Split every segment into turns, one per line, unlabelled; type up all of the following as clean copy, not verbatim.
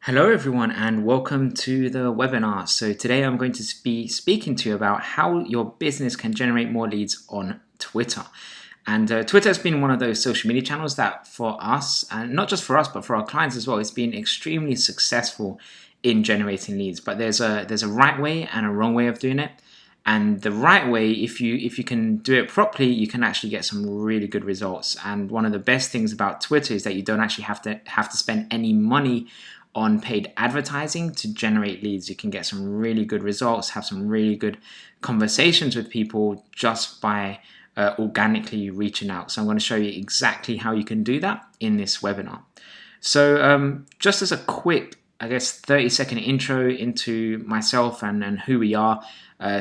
Hello everyone and welcome to the webinar. So today I'm going to be speaking to you about how your business can generate more leads on Twitter. And Twitter has been one of those social media channels that for us, and not just for us, but for our clients as well, it's been extremely successful in generating leads. But there's a right way and a wrong way of doing it. And the right way, if you can do it properly, you can actually get some really good results. And one of the best things about Twitter is that you don't actually have to spend any money on paid advertising to generate leads. You can get some really good results, have some really good conversations with people just by organically reaching out. So I'm going to show you exactly how you can do that in this webinar. So just as a quick, 30-second intro into myself and who we are.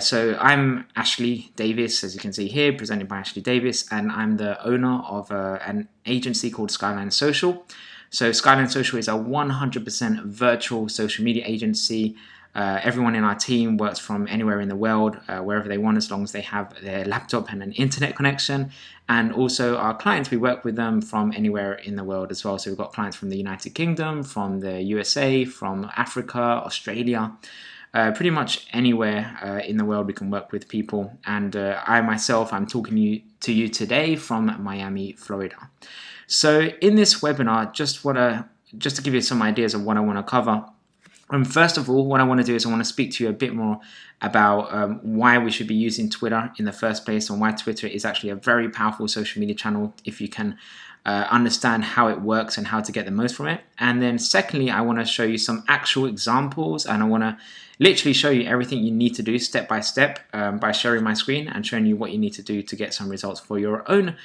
So I'm Ashley Davis, as you can see here, presented by Ashley Davis, and I'm the owner of an agency called Skyline Social. So Skyline Social is a 100% virtual social media agency. Everyone in our team works from anywhere in the world, wherever they want, as long as they have their laptop and an internet connection. And also our clients, we work with them from anywhere in the world as well. So we've got clients from the United Kingdom, from the USA, from Africa, Australia, pretty much anywhere in the world we can work with people. And I myself, I'm talking to you today from Miami, Florida. So in this webinar, just to give you some ideas of what I want to cover. First of all, what I want to do is I want to speak to you a bit more about why we should be using Twitter in the first place, and why Twitter is actually a very powerful social media channel if you can understand how it works and how to get the most from it. And then secondly, I want to show you some actual examples, and I want to literally show you everything you need to do step by step by sharing my screen and showing you what you need to do to get some results for your own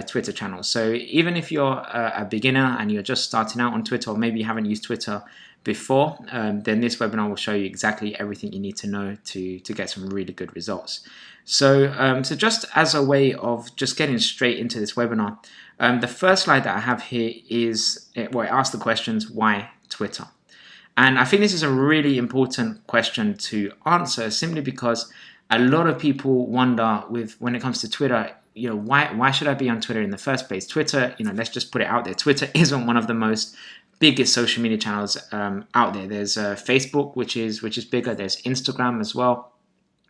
Twitter channel. So even if you're a beginner and you're just starting out on Twitter, or maybe you haven't used Twitter before, then this webinar will show you exactly everything you need to know to get some really good results. So just as a way of just getting straight into this webinar, the first slide that I have here is where I ask the questions, why Twitter? And I think this is a really important question to answer, simply because a lot of people wonder when it comes to Twitter, why should I be on Twitter in the first place? Twitter, let's just put it out there. Twitter isn't one of the most biggest social media channels out there. There's Facebook, which is bigger. There's Instagram as well.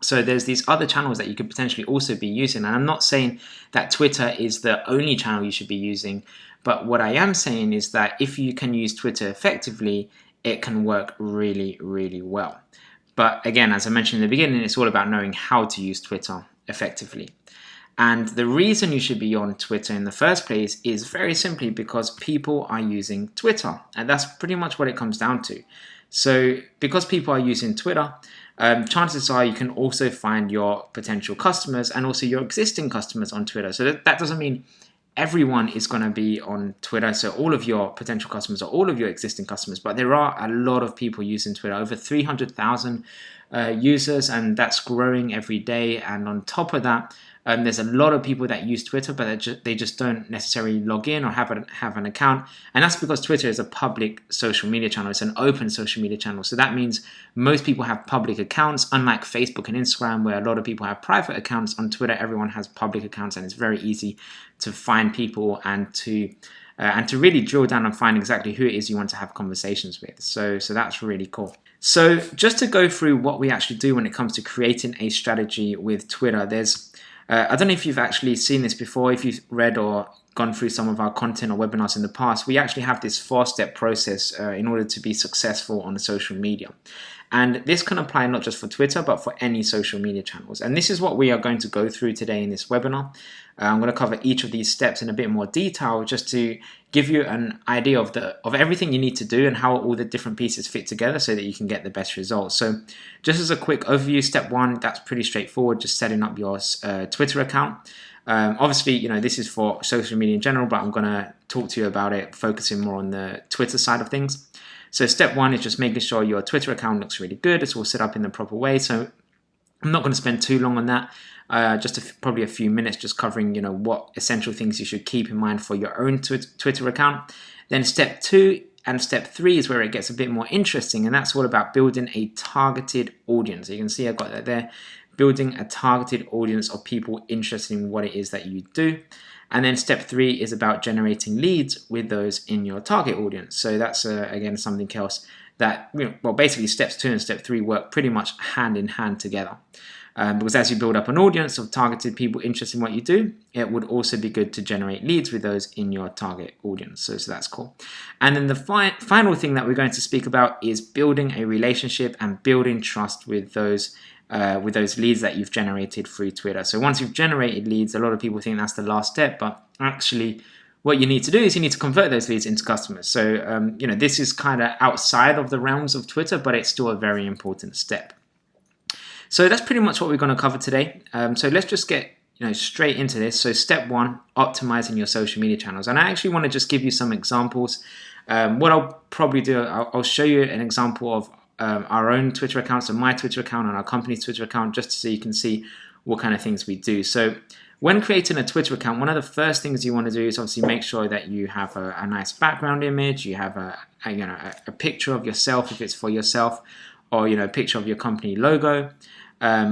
So there's these other channels that you could potentially also be using. And I'm not saying that Twitter is the only channel you should be using, but what I am saying is that if you can use Twitter effectively, it can work really, really well. But again, as I mentioned in the beginning, it's all about knowing how to use Twitter effectively. And the reason you should be on Twitter in the first place is very simply because people are using Twitter. And that's pretty much what it comes down to. So because people are using Twitter, chances are you can also find your potential customers and also your existing customers on Twitter. So that doesn't mean everyone is going to be on Twitter. So all of your potential customers or all of your existing customers, but there are a lot of people using Twitter, over 300,000 users, and that's growing every day. And on top of that, there's a lot of people that use Twitter, but they just don't necessarily log in or have an account. And that's because Twitter is a public social media channel. It's an open social media channel. So that means most people have public accounts, unlike Facebook and Instagram, where a lot of people have private accounts. On Twitter, everyone has public accounts, and it's very easy to find people and to really drill down and find exactly who it is you want to have conversations with. So that's really cool. So just to go through what we actually do when it comes to creating a strategy with Twitter, there's I don't know if you've actually seen this before, if you've read or gone through some of our content or webinars in the past. We actually have this 4-step process in order to be successful on social media. And this can apply not just for Twitter, but for any social media channels. And this is what we are going to go through today in this webinar. I'm going to cover each of these steps in a bit more detail, just to give you an idea of everything you need to do and how all the different pieces fit together so that you can get the best results. So just as a quick overview, step 1, that's pretty straightforward, just setting up your Twitter account. Obviously, this is for social media in general, but I'm going to talk to you about it, focusing more on the Twitter side of things. So step 1 is just making sure your Twitter account looks really good. It's all set up in the proper way. So I'm not going to spend too long on that. Probably a few minutes just covering, what essential things you should keep in mind for your own Twitter account. Then step 2 and step 3 is where it gets a bit more interesting, and that's all about building a targeted audience. So you can see I've got that there, building a targeted audience of people interested in what it is that you do. And then step 3 is about generating leads with those in your target audience. So that's, again, something else that, well, basically steps 2 and step 3 work pretty much hand in hand together. Because as you build up an audience of targeted people interested in what you do, it would also be good to generate leads with those in your target audience. So that's cool. And then the final thing that we're going to speak about is building a relationship and building trust with those leads that you've generated through Twitter. So once you've generated leads, a lot of people think that's the last step, but actually what you need to do is you need to convert those leads into customers. So, this is kind of outside of the realms of Twitter, but it's still a very important step. So that's pretty much what we're going to cover today. So let's just get straight into this. So step 1, optimizing your social media channels. And I actually want to just give you some examples. What I'll probably do, I'll show you an example of our own Twitter account, so my Twitter account and our company's Twitter account, just so you can see what kind of things we do. So when creating a Twitter account, one of the first things you want to do is obviously make sure that you have a nice background image, you have a picture of yourself if it's for yourself, or a picture of your company logo.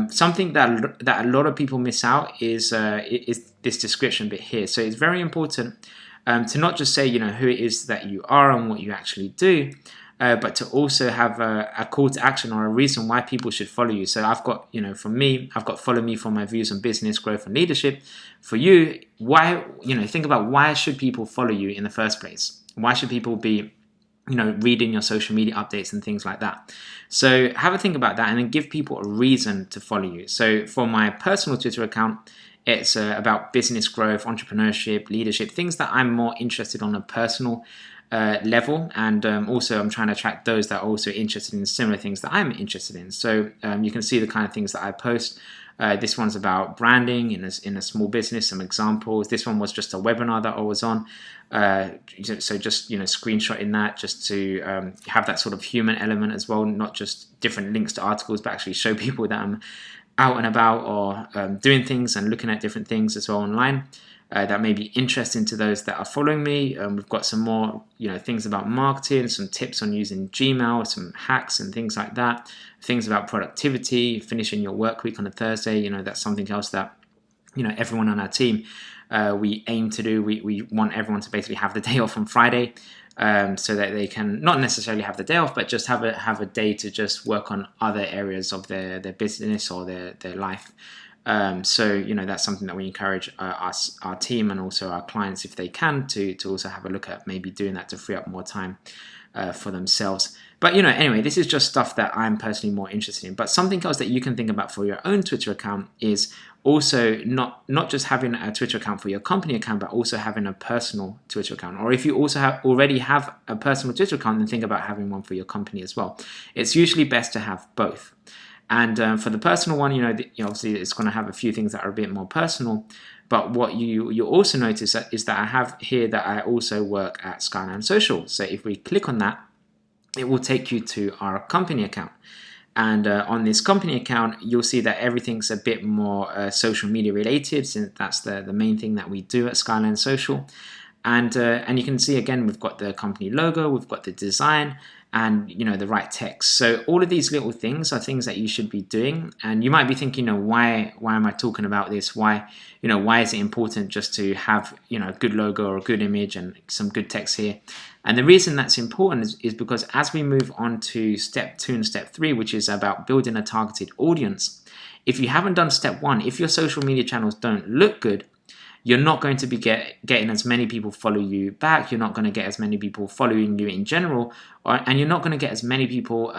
Something that a lot of people miss out is this description bit here. So it's very important to not just say who it is that you are and what you actually do, but to also have a call to action or a reason why people should follow you. So I've got, for me, I've got follow me for my views on business, growth, and leadership. For you, why, think about why should people follow you in the first place? Why should people be reading your social media updates and things like that? So have a think about that and then give people a reason to follow you. So for my personal Twitter account, it's about business growth, entrepreneurship, leadership, things that I'm more interested on a personal level. And also I'm trying to attract those that are also interested in similar things that I'm interested in. So you can see the kind of things that I post. This one's about branding in a small business, some examples. This one was just a webinar that I was on. So just, screenshotting that just to have that sort of human element as well, not just different links to articles, but actually show people that I'm out and about or doing things and looking at different things as well online. That may be interesting to those that are following me. We've got some more, things about marketing, some tips on using Gmail, some hacks and things like that. Things about productivity, finishing your work week on a Thursday. That's something else that, everyone on our team, we aim to do. We want everyone to basically have the day off on Friday, so that they can not necessarily have the day off, but just have a day to just work on other areas of their business or their life. So that's something that we encourage our team and also our clients, if they can, to also have a look at maybe doing that to free up more time for themselves. But anyway, this is just stuff that I'm personally more interested in. But something else that you can think about for your own Twitter account is also not just having a Twitter account for your company account, but also having a personal Twitter account. Or if you also already have a personal Twitter account, then think about having one for your company as well. It's usually best to have both. And for the personal one, obviously it's going to have a few things that are a bit more personal. But what you also notice is that I have here that I also work at Skyline Social. So if we click on that, it will take you to our company account. And on this company account, you'll see that everything's a bit more social media related, since that's the main thing that we do at Skyline Social. And you can see, again, we've got the company logo, we've got the design, and the right text. So all of these little things are things that you should be doing. And you might be thinking, why am I talking about this? Why is it important just to have a good logo or a good image and some good text here? And the reason that's important is because as we move on to step 2 and step 3, which is about building a targeted audience, if you haven't done step 1, if your social media channels don't look good, you're not going to be getting as many people follow you back. You're not going to get as many people following you in general, and you're not going to get as many people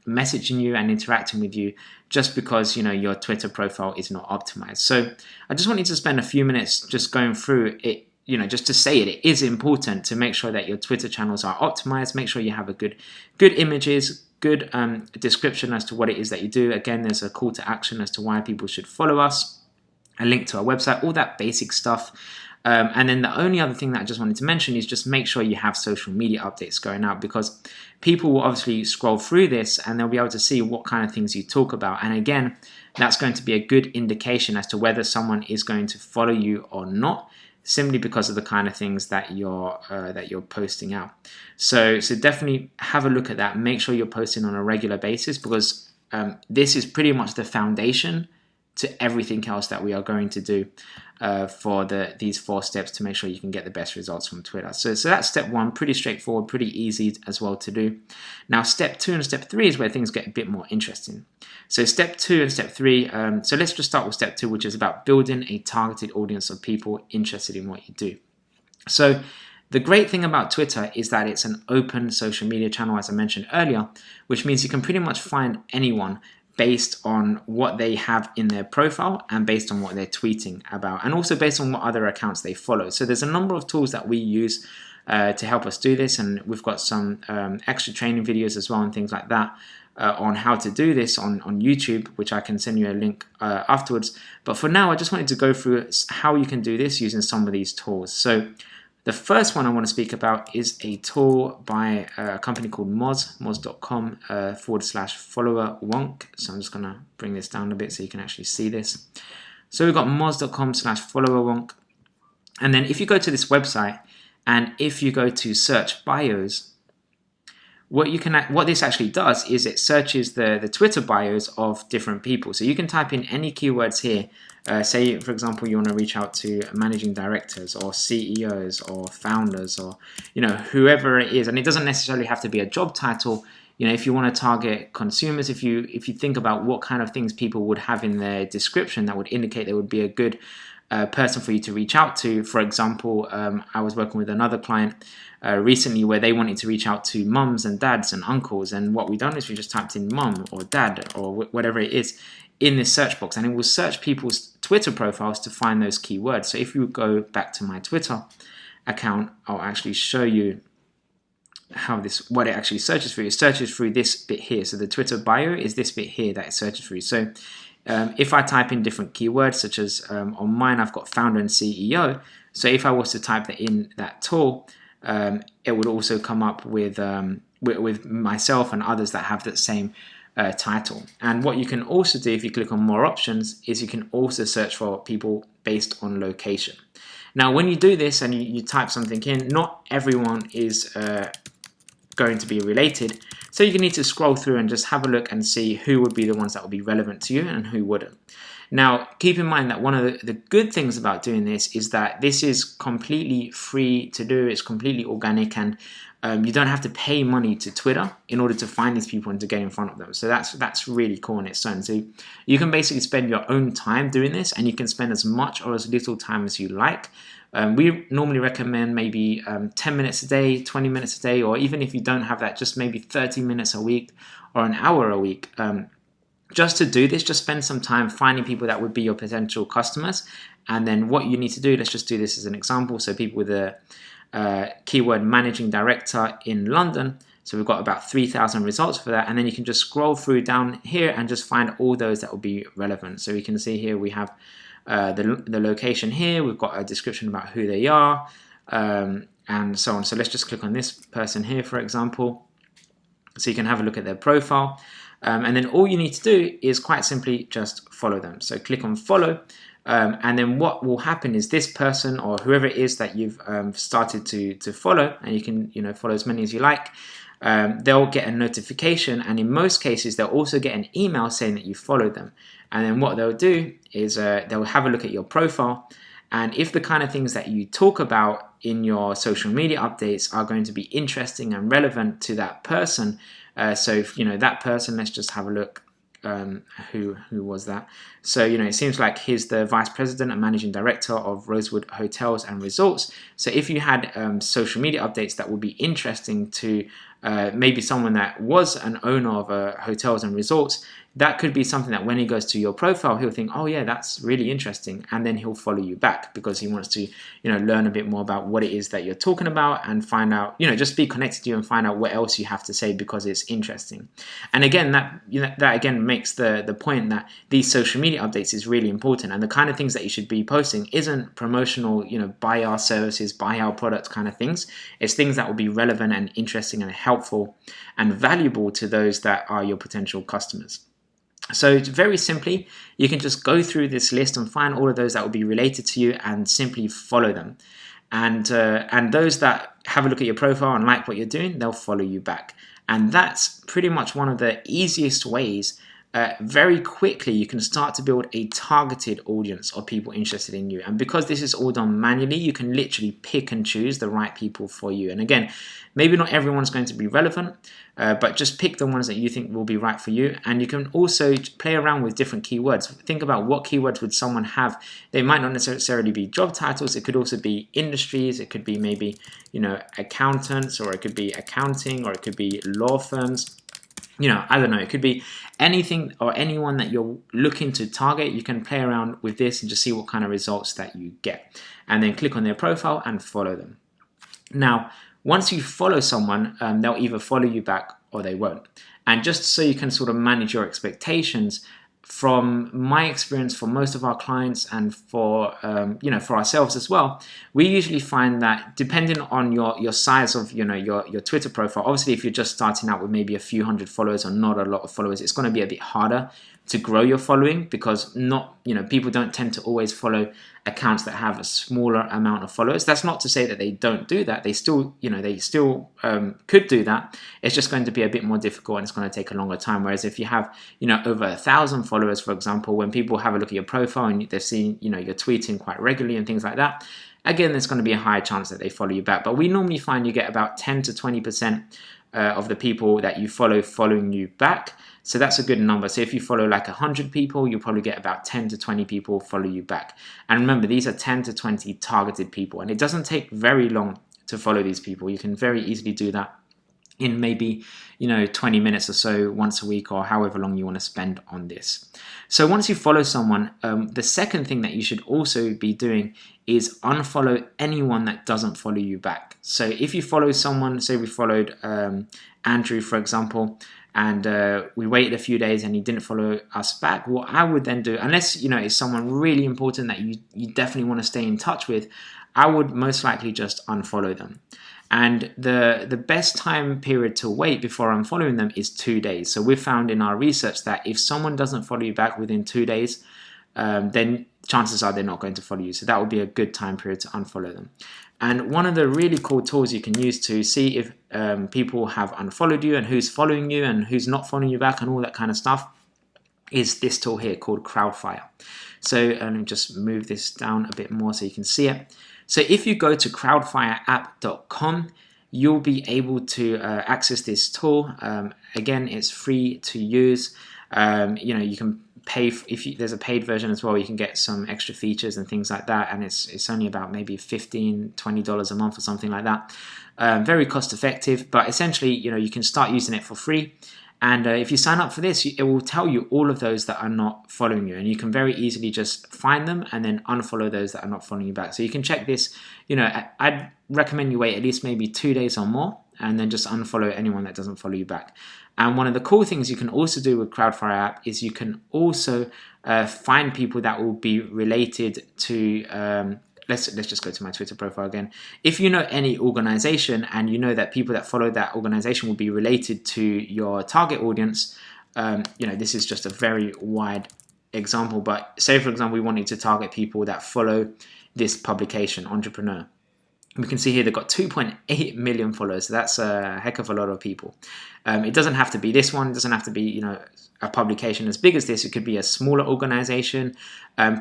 messaging you and interacting with you just because your Twitter profile is not optimized. So I just wanted to spend a few minutes just going through it. Just to say it is important to make sure that your Twitter channels are optimized. Make sure you have a good images, good description as to what it is that you do. Again, there's a call to action as to why people should follow us. A link to our website, all that basic stuff. And then the only other thing that I just wanted to mention is just make sure you have social media updates going out, because people will obviously scroll through this and they'll be able to see what kind of things you talk about. And again, that's going to be a good indication as to whether someone is going to follow you or not, simply because of the kind of things that you're posting out. So definitely have a look at that. Make sure you're posting on a regular basis, because this is pretty much the foundation to everything else that we are going to do for these 4 steps to make sure you can get the best results from Twitter. So that's step 1, pretty straightforward, pretty easy as well to do. Now step 2 and step 3 is where things get a bit more interesting. So step 2 and step 3, so let's just start with step 2, which is about building a targeted audience of people interested in what you do. So the great thing about Twitter is that it's an open social media channel, as I mentioned earlier, which means you can pretty much find anyone based on what they have in their profile and based on what they're tweeting about, and also based on what other accounts they follow. So there's a number of tools that we use to help us do this, and we've got some extra training videos as well and things like that on how to do this on YouTube, which I can send you a link afterwards. But for now, I just wanted to go through how you can do this using some of these tools. So the first one I want to speak about is a tool by a company called moz.com /follower wonk. So I'm just going to bring this down a bit so you can actually see this. So we've got moz.com /follower wonk. And then if you go to this website and if you go to search bios, what this actually does is it searches the Twitter bios of different people. So you can type in any keywords here. Say, for example, you want to reach out to managing directors or CEOs or founders or, whoever it is. And it doesn't necessarily have to be a job title. If you want to target consumers, if you think about what kind of things people would have in their description that would indicate they would be a good person for you to reach out to. For example, I was working with another client recently where they wanted to reach out to mums and dads and uncles, and what we done is we just typed in mum or dad or whatever it is in this search box, and it will search people's Twitter profiles to find those keywords. So if you go back to my Twitter account, I'll actually show you what it actually searches for. It searches through this bit here. So the Twitter bio is this bit here that it searches through. So if I type in different keywords, such as on mine, I've got founder and CEO. So if I was to type that in that tool, it would also come up with myself and others that have that same title. And what you can also do if you click on more options is you can also search for people based on location. Now, when you do this and you type something in, not everyone is going to be related. So you need to scroll through and just have a look and see who would be the ones that would be relevant to you and who wouldn't. Now, keep in mind that one of the good things about doing this is that this is completely free to do. It's completely organic, and you don't have to pay money to Twitter in order to find these people and to get in front of them. So that's really cool on its own. So you can basically spend your own time doing this, and you can spend as much or as little time as you like. We normally recommend maybe 10 minutes a day, 20 minutes a day, or even if you don't have that, just maybe 30 minutes a week or an hour a week. Just to do this, just spend some time finding people that would be your potential customers. And then what you need to do, let's just do this as an example. So people with a keyword managing director in London. So we've got about 3,000 results for that. And then you can just scroll through down here and just find all those that will be relevant. So we can see here we have the location here. We've got a description about who they are and so on. So let's just click on this person here, for example. So you can have a look at their profile. And then all you need to do is quite simply just follow them. So click on follow. And then what will happen is this person or whoever it is that you've started to follow, and you can follow as many as you like, they'll get a notification, and in most cases they'll also get an email saying that you followed them. And then what they'll do is they'll have a look at your profile, and if the kind of things that you talk about in your social media updates are going to be interesting and relevant to that person, so if, that person, let's just have a look. Who was that? So it seems like he's the vice president and managing director of Rosewood Hotels and Resorts. So if you had social media updates that would be interesting to maybe someone that was an owner of hotels and resorts, that could be something that when he goes to your profile, he'll think, oh yeah, that's really interesting, and then he'll follow you back because he wants to learn a bit more about what it is that you're talking about and find out, just be connected to you and find out what else you have to say because it's interesting. And again, that again makes the point that these social media updates is really important, and the kind of things that you should be posting isn't promotional, buy our services, buy our products kind of things. It's things that will be relevant and interesting and helpful and valuable to those that are your potential customers. So very simply, you can just go through this list and find all of those that will be related to you and simply follow them. And those that have a look at your profile and like what you're doing, they'll follow you back. And that's pretty much one of the easiest ways very quickly you can start to build a targeted audience of people interested in you. And because this is all done manually, you can literally pick and choose the right people for you. And again, maybe not everyone's going to be relevant, but just pick the ones that you think will be right for you. And you can also play around with different keywords. Think about what keywords would someone have. They might not necessarily be job titles. It could also be industries. It could be maybe, accountants, or it could be accounting, or it could be law firms. I don't know, it could be anything or anyone that you're looking to target. You can play around with this and just see what kind of results that you get. And then click on their profile and follow them. Now, once you follow someone, they'll either follow you back or they won't. And just so you can sort of manage your expectations, from my experience, for most of our clients and for for ourselves as well, we usually find that depending on your size of your Twitter profile, obviously if you're just starting out with maybe a few hundred followers or not a lot of followers, it's going to be a bit harder to grow your following, because people don't tend to always follow accounts that have a smaller amount of followers. That's not to say that they don't do that. They still could do that. It's just going to be a bit more difficult, and it's going to take a longer time. Whereas if you have over 1,000 followers, for example, when people have a look at your profile and they've seen you're tweeting quite regularly and things like that, again, there's going to be a higher chance that they follow you back. But we normally find you get about 10 to 20% of the people that you follow following you back. So that's a good number. So if you follow like 100 people, you'll probably get about 10 to 20 people follow you back. And remember, these are 10 to 20 targeted people. And it doesn't take very long to follow these people. You can very easily do that in maybe 20 minutes or so once a week, or however long you want to spend on this. So once you follow someone, the second thing that you should also be doing is unfollow anyone that doesn't follow you back. So if you follow someone, say we followed Andrew, for example, and we waited a few days and he didn't follow us back, what I would then do, unless it's someone really important that you definitely want to stay in touch with, I would most likely just unfollow them. And the best time period to wait before unfollowing them is 2 days. So we've found in our research that if someone doesn't follow you back within 2 days, then chances are they're not going to follow you. So that would be a good time period to unfollow them. And one of the really cool tools you can use to see if people have unfollowed you and who's following you and who's not following you back and all that kind of stuff is this tool here called Crowdfire. So let me just move this down a bit more so you can see it. So if you go to crowdfireapp.com, you'll be able to access this tool. Again, it's free to use. You can pay there's a paid version as well. You can get some extra features and things like that, and it's only about maybe $15-20 a month or something like that. Very cost effective, but essentially you can start using it for free. And if you sign up for this, it will tell you all of those that are not following you. And you can very easily just find them and then unfollow those that are not following you back. So you can check this. I'd recommend you wait at least maybe 2 days or more and then just unfollow anyone that doesn't follow you back. And one of the cool things you can also do with Crowdfire app is you can also find people that will be related to... Let's just go to my Twitter profile again. If you know any organization and you know that people that follow that organization will be related to your target audience, this is just a very wide example. But say, for example, we wanted to target people that follow this publication, Entrepreneur. We can see here they've got 2.8 million followers. So that's a heck of a lot of people. It doesn't have to be this one. It doesn't have to be, a publication as big as this. It could be a smaller organization.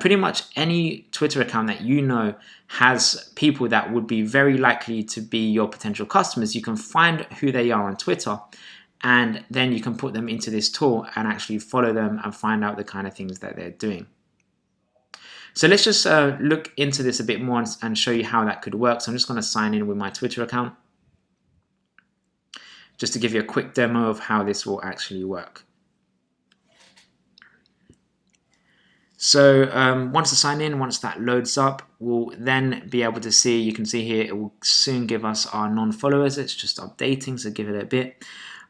Pretty much any Twitter account that has people that would be very likely to be your potential customers. You can find who they are on Twitter, and then you can put them into this tool and actually follow them and find out the kind of things that they're doing. So let's just look into this a bit more and show you how that could work. So I'm just going to sign in with my Twitter account just to give you a quick demo of how this will actually work. So once I sign in, once that loads up, we'll then be able to see, you can see here, it will soon give us our non-followers. It's just updating, so give it a bit.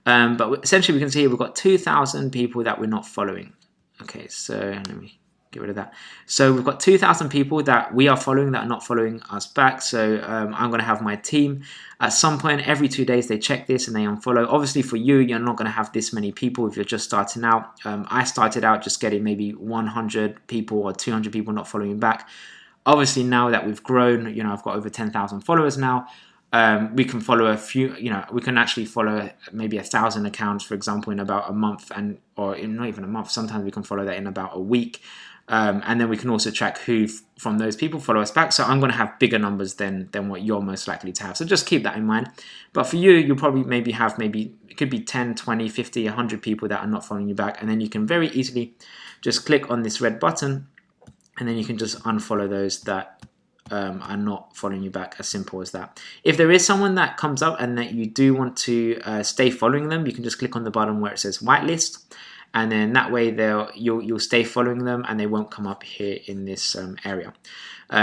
But essentially we can see here we've got 2,000 people that we're not following. Okay, so let me get rid of that. So we've got 2,000 people that we are following that are not following us back. So I'm going to have my team. At some point, every 2 days, they check this and they unfollow. Obviously, for you, you're not going to have this many people if you're just starting out. I started out just getting maybe 100 people or 200 people not following back. Obviously, now that we've grown, I've got over 10,000 followers now. we can follow a few, we can actually follow maybe 1,000 accounts, for example, in about a month, or in not even a month. Sometimes we can follow that in about a week. And then we can also track who from those people follow us back. So I'm going to have bigger numbers than what you're most likely to have. So just keep that in mind. But for you, you'll probably have it could be 10, 20, 50, 100 people that are not following you back. And then you can very easily just click on this red button, and then you can just unfollow those that are not following you back. As simple as that. If there is someone that comes up and that you do want to stay following them, you can just click on the button where it says whitelist. And then that way you'll stay following them and they won't come up here in this area.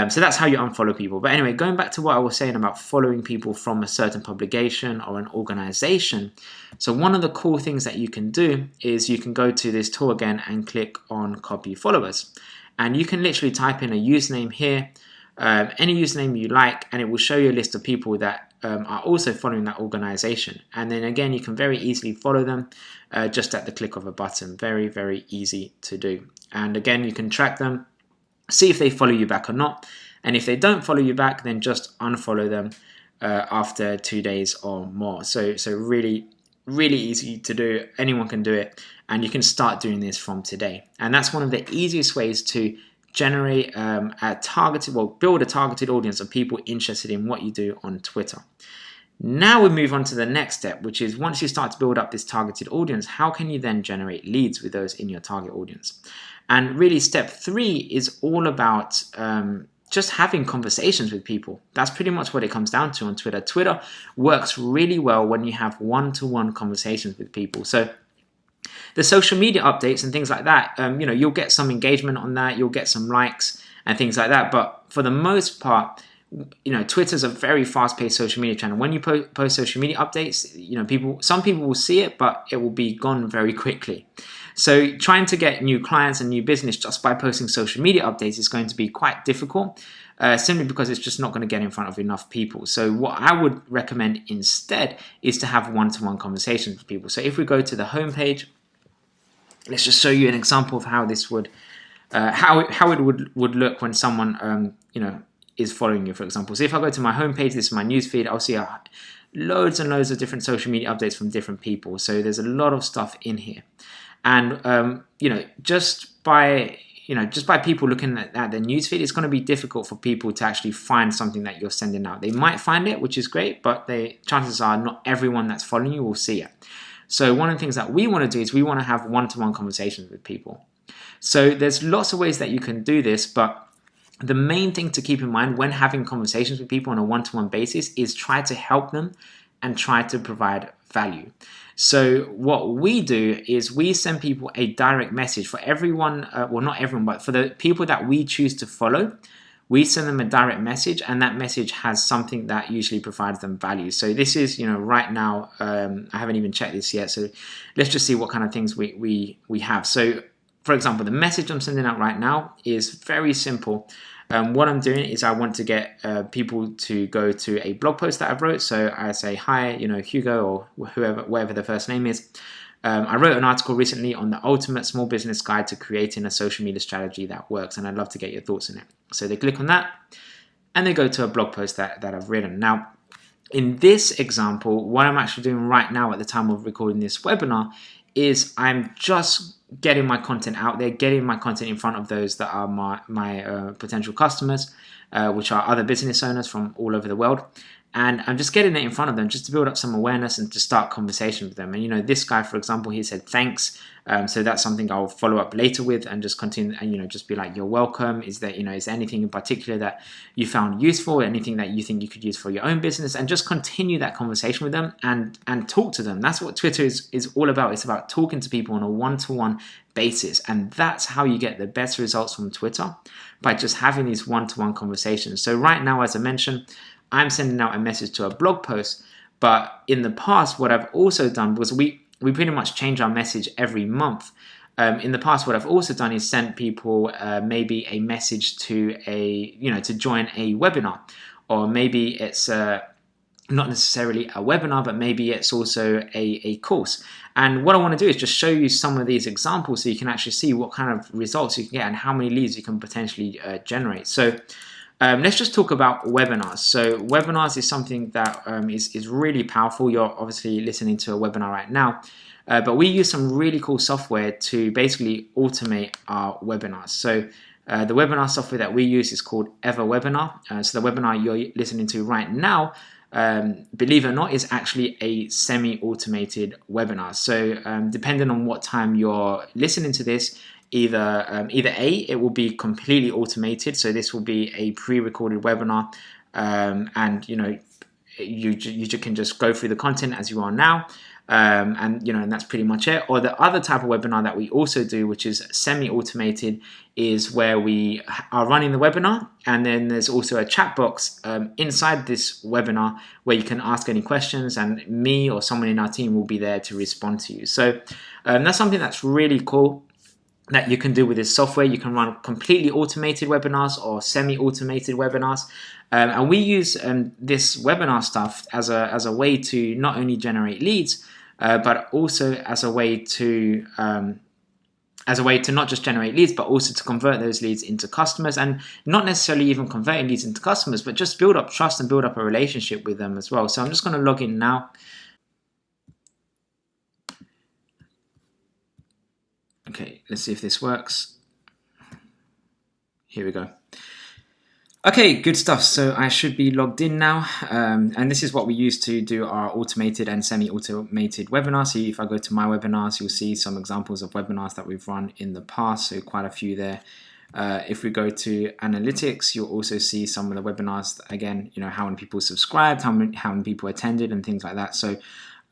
So that's how you unfollow people. But anyway, going back to what I was saying about following people from a certain publication or an organization. So one of the cool things that you can do is you can go to this tool again and click on copy followers. And you can literally type in a username here, any username you like, and it will show you a list of people that are also following that organization. And then again, you can very easily follow them just at the click of a button. Very, very easy to do. And again, you can track them, see if they follow you back or not. And if they don't follow you back, then just unfollow them after 2 days or more. So really, really easy to do. Anyone can do it. And you can start doing this from today. And that's one of the easiest ways to generate build a targeted audience of people interested in what you do on Twitter. Now we move on to the next step, which is once you start to build up this targeted audience, how can you then generate leads with those in your target audience? And really step 3 is all about just having conversations with people. That's pretty much what it comes down to on Twitter. Twitter works really well when you have one-to-one conversations with people. So the social media updates and things like that, you'll get some engagement on that, you'll get some likes and things like that. But for the most part, Twitter's a very fast-paced social media channel. When you post social media updates, some people will see it, but it will be gone very quickly. So trying to get new clients and new business just by posting social media updates is going to be quite difficult, simply because it's just not going to get in front of enough people. So what I would recommend instead is to have one-to-one conversations with people. So if we go to the homepage, let's just show you an example of how this would, how it would look when someone, is following you, for example. So if I go to my homepage, this is my newsfeed, I'll see loads and loads of different social media updates from different people. So there's a lot of stuff in here. And, just by people looking at the newsfeed, it's going to be difficult for people to actually find something that you're sending out. They might find it, which is great, but chances are not everyone that's following you will see it. So one of the things that we want to do is we want to have one-to-one conversations with people. So there's lots of ways that you can do this, but the main thing to keep in mind when having conversations with people on a one-to-one basis is try to help them and try to provide value. So what we do is we send people a direct message for everyone, not everyone, but for the people that we choose to follow. We send them a direct message, and that message has something that usually provides them value. So this is, right now, I haven't even checked this yet. So let's just see what kind of things we have. So, for example, the message I'm sending out right now is very simple. What I'm doing is I want to get people to go to a blog post that I've wrote. So I say, hi, Hugo, or whatever the first name is. I wrote an article recently on the ultimate small business guide to creating a social media strategy that works, and I'd love to get your thoughts on it. So they click on that, and they go to a blog post that I've written. Now, in this example, what I'm actually doing right now at the time of recording this webinar is I'm just getting my content out there, getting my content in front of those that are my potential customers, which are other business owners from all over the world. And I'm just getting it in front of them just to build up some awareness and to start conversation with them. And, this guy, for example, he said, thanks. So that's something I'll follow up later with and just continue and, just be like, you're welcome. Is there anything in particular that you found useful, anything that you think you could use for your own business, and just continue that conversation with them and talk to them. That's what Twitter is all about. It's about talking to people on a one-to-one basis. And that's how you get the best results from Twitter, by just having these one-to-one conversations. So right now, as I mentioned, I'm sending out a message to a blog post, but in the past, what I've also done was we pretty much change our message every month. In the past, what I've also done is send people maybe a message to to join a webinar, or maybe it's not necessarily a webinar, but maybe it's also a course. And what I want to do is just show you some of these examples so you can actually see what kind of results you can get and how many leads you can potentially generate. So Let's just talk about webinars. So webinars is something that is really powerful. You're obviously listening to a webinar right now, but we use some really cool software to basically automate our webinars. So the webinar software that we use is called EverWebinar. So the webinar you're listening to right now, believe it or not, is actually a semi-automated webinar. So depending on what time you're listening to this, either A, it will be completely automated. So this will be a pre-recorded webinar, and you can just go through the content as you are now. And that's pretty much it. Or the other type of webinar that we also do, which is semi-automated, is where we are running the webinar, and then there's also a chat box inside this webinar where you can ask any questions, and me or someone in our team will be there to respond to you. So that's something that's really cool that you can do with this software. You can run completely automated webinars or semi-automated webinars. And we use this webinar stuff as a way to not only generate leads, but also as a way to not just generate leads, but also to convert those leads into customers, and not necessarily even converting leads into customers, but just build up trust and build up a relationship with them as well. So I'm just going to log in now. Okay, let's see if this works. Here we go. Okay, good stuff. So I should be logged in now. And this is what we use to do our automated and semi-automated webinars. So if I go to my webinars, you'll see some examples of webinars that we've run in the past. So quite a few there. If we go to analytics, you'll also see some of the webinars. Again, how many people subscribed, how many people attended, and things like that. So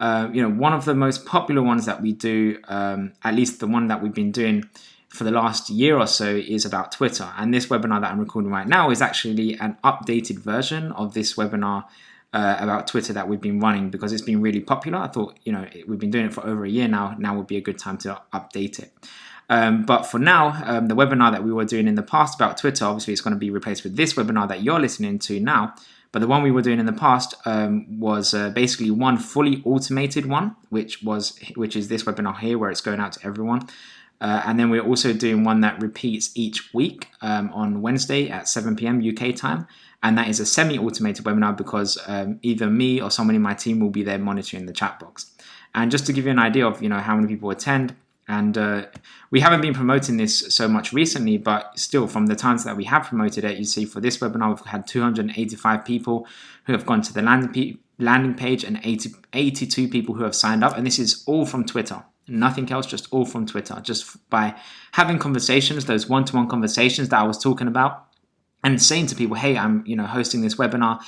one of the most popular ones that we do, at least the one that we've been doing for the last year or so, is about Twitter. And this webinar that I'm recording right now is actually an updated version of this webinar about Twitter that we've been running, because it's been really popular. I thought, we've been doing it for over a year now. Now would be a good time to update it. But for now, the webinar that we were doing in the past about Twitter, obviously it's going to be replaced with this webinar that you're listening to now. But the one we were doing in the past was basically one fully automated one, which is this webinar here, where it's going out to everyone. And then we're also doing one that repeats each week on Wednesday at 7 p.m. UK time. And that is a semi-automated webinar, because either me or someone in my team will be there monitoring the chat box. And just to give you an idea of how many people attend, and we haven't been promoting this so much recently, but still, from the times that we have promoted it, you see for this webinar, we've had 285 people who have gone to the landing page, and 82 people who have signed up. And this is all from Twitter. Nothing else, just all from Twitter. Just by having conversations, those one-to-one conversations that I was talking about, and saying to people, hey, I'm hosting this webinar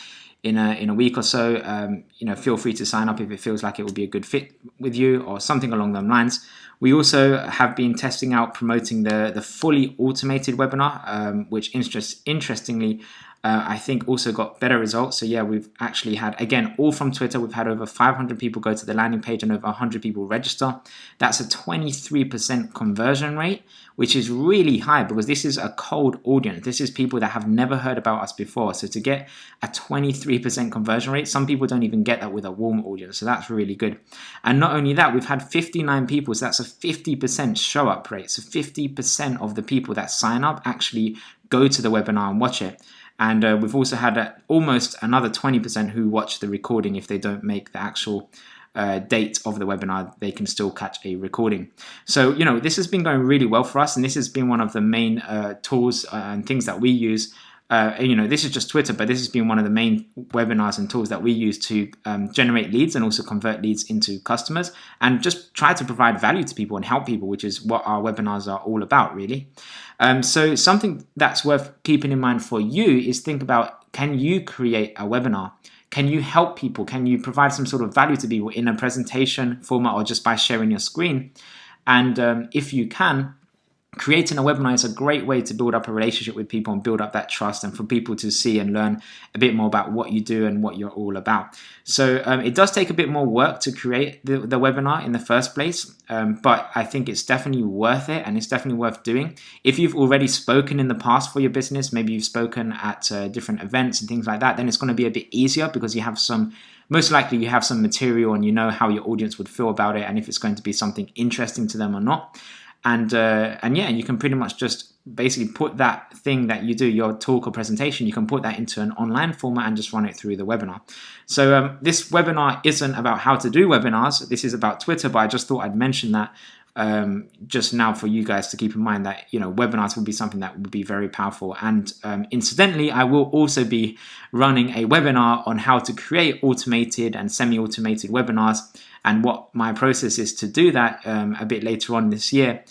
in a week or so. Feel free to sign up if it feels like it will be a good fit with you, or something along those lines. We also have been testing out promoting the fully automated webinar, which interestingly, I think also got better results. So yeah, we've actually had, again, all from Twitter, we've had over 500 people go to the landing page and over 100 people register. That's a 23% conversion rate, which is really high, because this is a cold audience. This is people that have never heard about us before. So to get a 23% conversion rate, some people don't even get that with a warm audience. So that's really good. And not only that, we've had 59 people. So that's a 50% show up rate. So 50% of the people that sign up actually go to the webinar and watch it. And we've also had almost another 20% who watch the recording. If they don't make the actual date of the webinar, they can still catch a recording. So, this has been going really well for us. And this has been one of the main tools and things that we use. This is just Twitter, but this has been one of the main webinars and tools that we use to generate leads and also convert leads into customers, and just try to provide value to people and help people, which is what our webinars are all about, really. So something that's worth keeping in mind for you is think about, can you create a webinar? Can you help people? Can you provide some sort of value to people in a presentation format or just by sharing your screen? And if you can, creating a webinar is a great way to build up a relationship with people and build up that trust, and for people to see and learn a bit more about what you do and what you're all about. So it does take a bit more work to create the webinar in the first place, but I think it's definitely worth it, and it's definitely worth doing. If you've already spoken in the past for your business, maybe you've spoken at different events and things like that, then it's going to be a bit easier, because you have most likely you have some material and you know how your audience would feel about it, and if it's going to be something interesting to them or not. And yeah, you can pretty much just basically put that thing that you do, your talk or presentation, you can put that into an online format and just run it through the webinar. So this webinar isn't about how to do webinars. This is about Twitter, but I just thought I'd mention that just now for you guys to keep in mind that, webinars will be something that would be very powerful. And incidentally, I will also be running a webinar on how to create automated and semi-automated webinars and what my process is to do that a bit later on this year.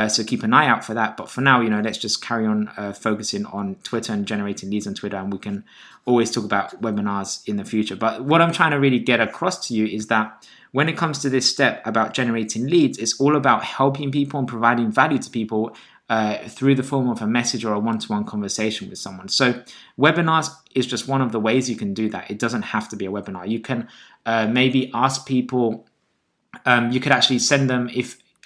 So keep an eye out for that. But for now, let's just carry on focusing on Twitter and generating leads on Twitter, and we can always talk about webinars in the future. But what I'm trying to really get across to you is that when it comes to this step about generating leads, it's all about helping people and providing value to people through the form of a message or a one-to-one conversation with someone. So webinars is just one of the ways you can do that. It doesn't have to be a webinar. You can maybe ask people, you could actually send them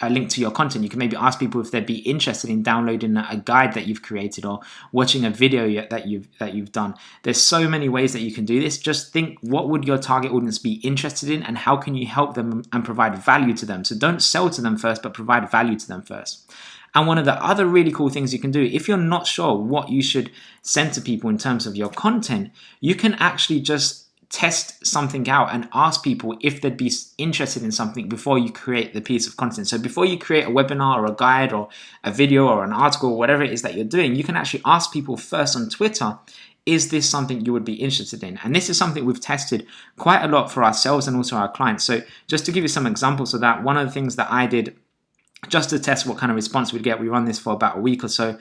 a link to your content. You can maybe ask people if they'd be interested in downloading a guide that you've created or watching a video that you've done. There's so many ways that you can do this. Just think, what would your target audience be interested in, and how can you help them and provide value to them? So don't sell to them first, but provide value to them first. And one of the other really cool things you can do, if you're not sure what you should send to people in terms of your content, you can actually just test something out and ask people if they'd be interested in something before you create the piece of content. So before you create a webinar or a guide or a video or an article or whatever it is that you're doing, you can actually ask people first on Twitter, is this something you would be interested in? And this is something we've tested quite a lot for ourselves and also our clients. So just to give you some examples of that, one of the things that I did just to test what kind of response we'd get, we run this for about a week or so,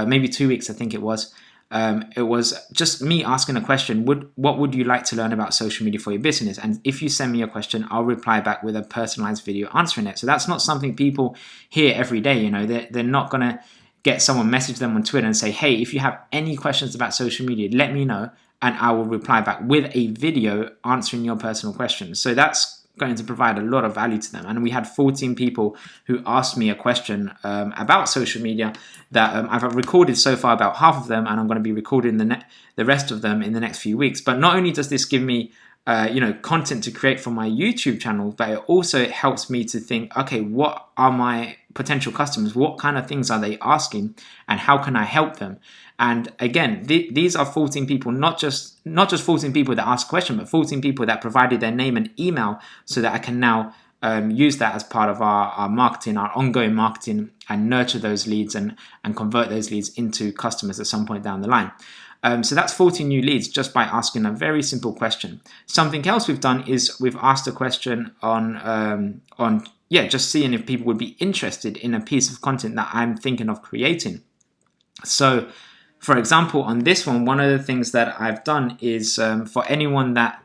maybe 2 weeks, I think it was. It was just me asking a question, what would you like to learn about social media for your business? And if you send me a question, I'll reply back with a personalized video answering it. So that's not something people hear every day. They're not going to get someone message them on Twitter and say, hey, if you have any questions about social media, let me know, and I will reply back with a video answering your personal questions. So that's going to provide a lot of value to them. And we had 14 people who asked me a question about social media that I've recorded so far about half of them, and I'm going to be recording the rest of them in the next few weeks. But not only does this give me content to create for my YouTube channel, but it also helps me to think, okay, what are my potential customers? What kind of things are they asking, and how can I help them? And again, these are 14 people, not just 14 people that asked a question, but 14 people that provided their name and email so that I can now use that as part of our marketing, our ongoing marketing, and nurture those leads and convert those leads into customers at some point down the line. So that's 14 new leads just by asking a very simple question. Something else we've done is we've asked a question on just seeing if people would be interested in a piece of content that I'm thinking of creating. So, for example, on this one of the things that I've done is for anyone that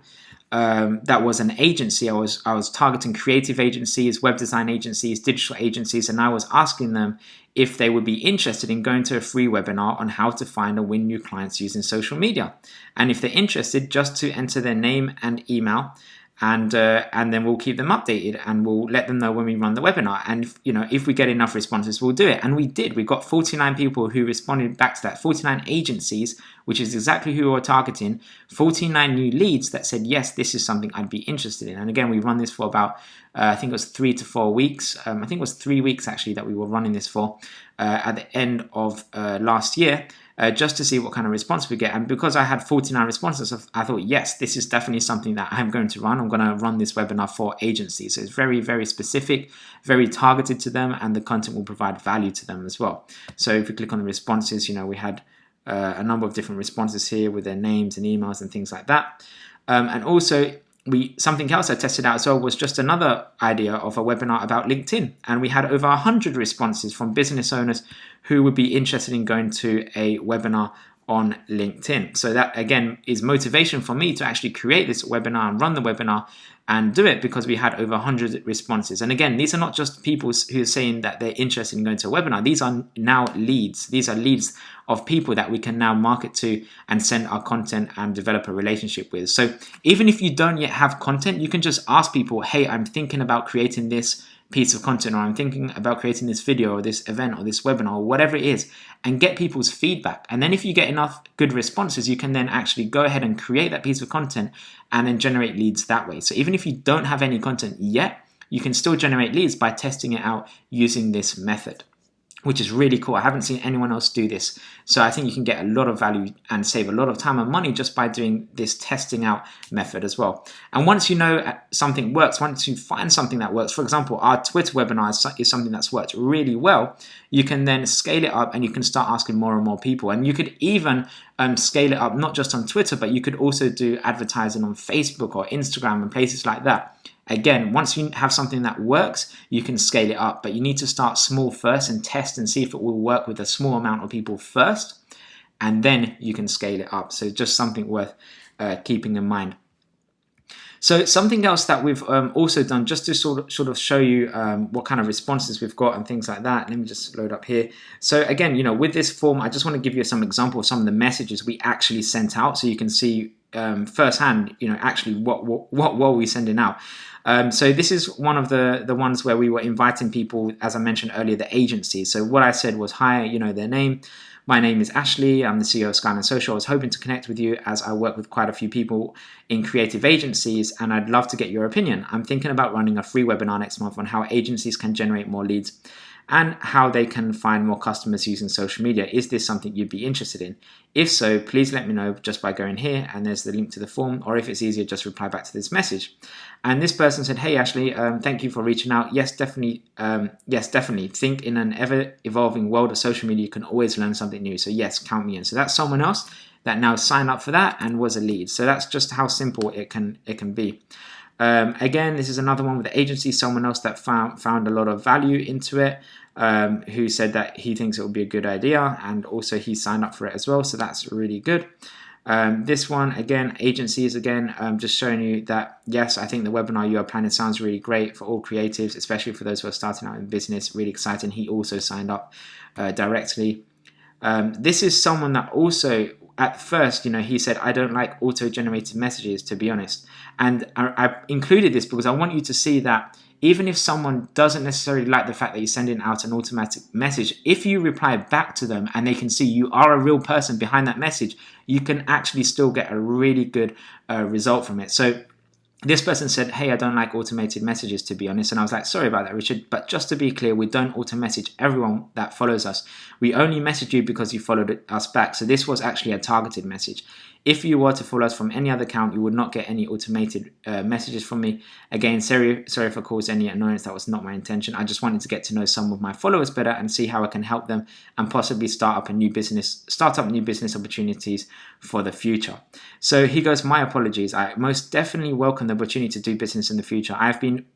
was an agency, I was targeting creative agencies, web design agencies, digital agencies, and I was asking them if they would be interested in going to a free webinar on how to find and win new clients using social media. And if they're interested, just to enter their name and email, and then we'll keep them updated and we'll let them know when we run the webinar. And if we get enough responses, we'll do it. And we did. We got 49 people who responded back to that, 49 agencies, which is exactly who we're targeting, 49 new leads that said, yes, this is something I'd be interested in. And again, we run this for about, I think it was 3 to 4 weeks. I think it was 3 weeks actually that we were running this for at the end of last year. Just to see what kind of response we get. And because I had 49 responses, I thought, yes, this is definitely something that I'm going to run. I'm going to run this webinar for agencies. So it's very, very specific, very targeted to them, and the content will provide value to them as well. So if you click on the responses, we had a number of different responses here with their names and emails and things like that. And also, something else I tested out as well was just another idea of a webinar about LinkedIn. And we had over 100 responses from business owners who would be interested in going to a webinar on LinkedIn. So that, again, is motivation for me to actually create this webinar and run the webinar and do it, because we had over 100 responses. And again, these are not just people who are saying that they're interested in going to a webinar. These are now leads. These are leads of people that we can now market to and send our content and develop a relationship with. So even if you don't yet have content, you can just ask people, hey, I'm thinking about creating this piece of content, or I'm thinking about creating this video or this event or this webinar or whatever it is, and get people's feedback. And then if you get enough good responses, you can then actually go ahead and create that piece of content and then generate leads that way. So even if you don't have any content yet, you can still generate leads by testing it out using this method. which is really cool. I haven't seen anyone else do this. So I think you can get a lot of value and save a lot of time and money just by doing this testing out method as well. And once you know something works, once you find something that works, for example, our Twitter webinar is something that's worked really well, you can then scale it up and you can start asking more and more people. And you could even scale it up, not just on Twitter, but you could also do advertising on Facebook or Instagram and places like that. Again, once you have something that works, you can scale it up, but you need to start small first and test and see if it will work with a small amount of people first, and then you can scale it up. So just something worth keeping in mind. So something else that we've also done, just to sort of show you what kind of responses we've got and things like that. Let me just load up here. So again, with this form, I just want to give you some example of some of the messages we actually sent out, so you can see firsthand, actually what were we sending out. So this is one of the ones where we were inviting people, as I mentioned earlier, the agencies. So what I said was, hi, their name. My name is Ashley. I'm the CEO of Skyline Social. I was hoping to connect with you as I work with quite a few people in creative agencies, and I'd love to get your opinion. I'm thinking about running a free webinar next month on how agencies can generate more leads and how they can find more customers using social media. Is this something you'd be interested in? If so, please let me know just by going here, and there's the link to the form, or if it's easier, just reply back to this message. And this person said, hey Ashley, thank you for reaching out. Yes, definitely. Think in an ever-evolving world of social media, you can always learn something new. So yes, count me in. So that's someone else that now signed up for that and was a lead. So that's just how simple it can be. Again, this is another one with the agency, someone else that found a lot of value into it, who said that he thinks it would be a good idea, and also he signed up for it as well, so that's really good. This one, again, agencies, again, just showing you that, yes, I think the webinar you are planning sounds really great for all creatives, especially for those who are starting out in business. Really exciting. He also signed up directly. This is someone that also, at first, he said, I don't like auto-generated messages, to be honest. And I included this because I want you to see that even if someone doesn't necessarily like the fact that you're sending out an automatic message, if you reply back to them and they can see you are a real person behind that message, you can actually still get a really good result from it. So this person said, hey, I don't like automated messages, to be honest. And I was like, sorry about that, Richard. But just to be clear, we don't auto message everyone that follows us. We only message you because you followed us back. So this was actually a targeted message. If you were to follow us from any other account, you would not get any automated messages from me. Again, sorry for causing any annoyance. That was not my intention. I just wanted to get to know some of my followers better and see how I can help them and possibly start up new business opportunities for the future. So he goes, my apologies. I most definitely welcome the opportunity to do business in the future. I've been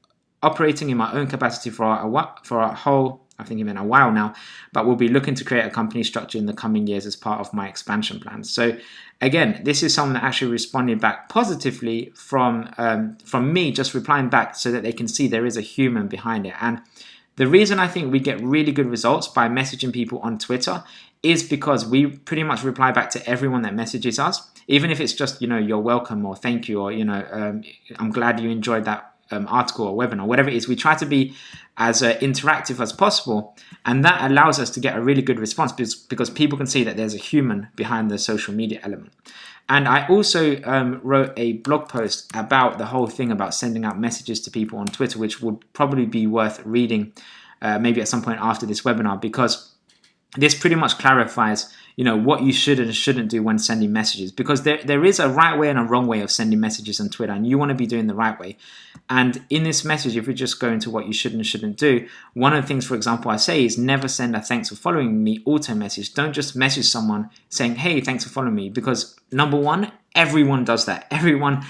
operating in my own capacity for a while now, but we'll be looking to create a company structure in the coming years as part of my expansion plans. So again, this is someone that actually responded back positively from me just replying back so that they can see there is a human behind it. And the reason I think we get really good results by messaging people on Twitter is because we pretty much reply back to everyone that messages us, even if it's just, you're welcome or thank you or, I'm glad you enjoyed that article or webinar, whatever it is. We try to be as interactive as possible, and that allows us to get a really good response because people can see that there's a human behind the social media element. And I also wrote a blog post about the whole thing about sending out messages to people on Twitter, which would probably be worth reading maybe at some point after this webinar, because this pretty much clarifies what you should and shouldn't do when sending messages, because there is a right way and a wrong way of sending messages on Twitter, and you want to be doing the right way. And in this message, if we just go into what you should and shouldn't do, one of the things, for example, I say is never send a thanks for following me auto message. Don't just message someone saying, hey, thanks for following me, because number one, everyone does that. Everyone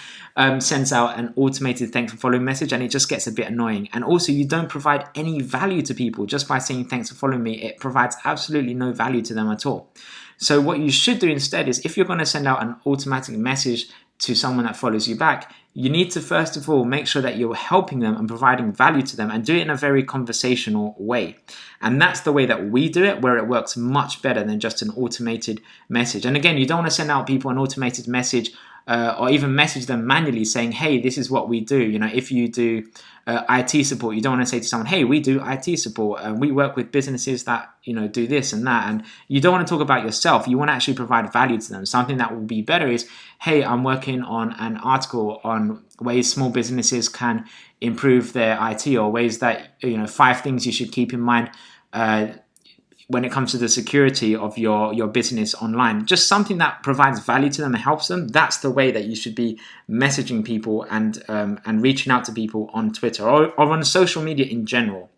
sends out an automated thanks for following message, and it just gets a bit annoying. And also, you don't provide any value to people just by saying thanks for following me. It provides absolutely no value to them at all. So what you should do instead is, if you're going to send out an automatic message to someone that follows you back, you need to first of all make sure that you're helping them and providing value to them, and do it in a very conversational way. And that's the way that we do it, where it works much better than just an automated message. And again, you don't want to send out people an automated message or even message them manually saying, hey, this is what we do. If you do IT support, you don't want to say to someone, hey, we do IT support, and we work with businesses that do this and that. And you don't want to talk about yourself. You want to actually provide value to them. Something that will be better is, hey, I'm working on an article on ways small businesses can improve their IT, or ways that 5 things you should keep in mind when it comes to the security of your business online, just something that provides value to them and helps them. That's the way that you should be messaging people and reaching out to people on Twitter or on social media in general.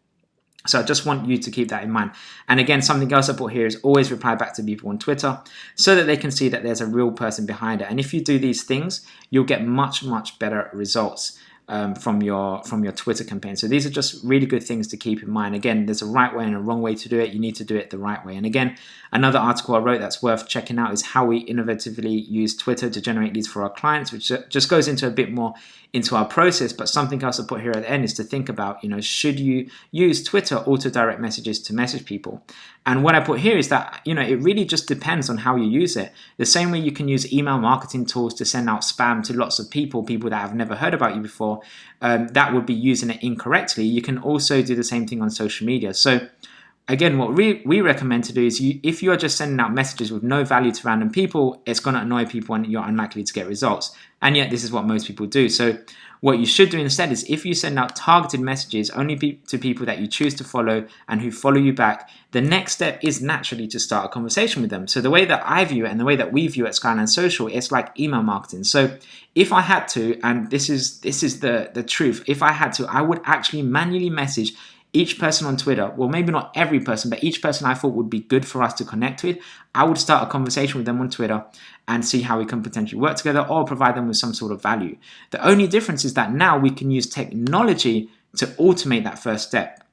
So I just want you to keep that in mind. And again, something else I put here is always reply back to people on Twitter so that they can see that there's a real person behind it. And if you do these things, you'll get much, much better results from your Twitter campaign. So these are just really good things to keep in mind. Again, there's a right way and a wrong way to do it. You need to do it the right way. And again, another article I wrote that's worth checking out is how we innovatively use Twitter to generate leads for our clients, which just goes into a bit more into our process. But something else I put here at the end is to think about, should you use Twitter auto direct messages to message people? And what I put here is that, it really just depends on how you use it. The same way you can use email marketing tools to send out spam to lots of people that have never heard about you before, that would be using it incorrectly. You can also do the same thing on social media. So again, what we recommend to do is if you are just sending out messages with no value to random people, it's going to annoy people and you're unlikely to get results. And yet this is what most people do. So what you should do instead is if you send out targeted messages only to people that you choose to follow and who follow you back, the next step is naturally to start a conversation with them. So the way that I view it and the way that we view it at Skyline Social, it's like email marketing. So if I had to, and this is the truth, if I had to, I would actually manually message each person on Twitter, well, maybe not every person, but each person I thought would be good for us to connect with. I would start a conversation with them on Twitter and see how we can potentially work together or provide them with some sort of value. The only difference is that now we can use technology to automate that first step.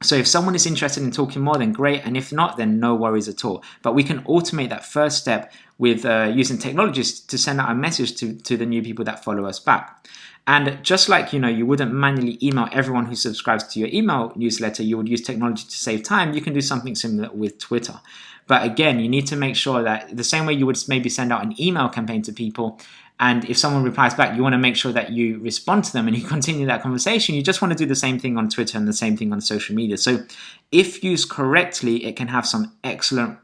So if someone is interested in talking more, then great. And if not, then no worries at all. But we can automate that first step with using technologies to send out a message to the new people that follow us back. And just like, you wouldn't manually email everyone who subscribes to your email newsletter, you would use technology to save time, you can do something similar with Twitter. But again, you need to make sure that the same way you would maybe send out an email campaign to people, and if someone replies back, you want to make sure that you respond to them and you continue that conversation. You just want to do the same thing on Twitter and the same thing on social media. So if used correctly, it can have some excellent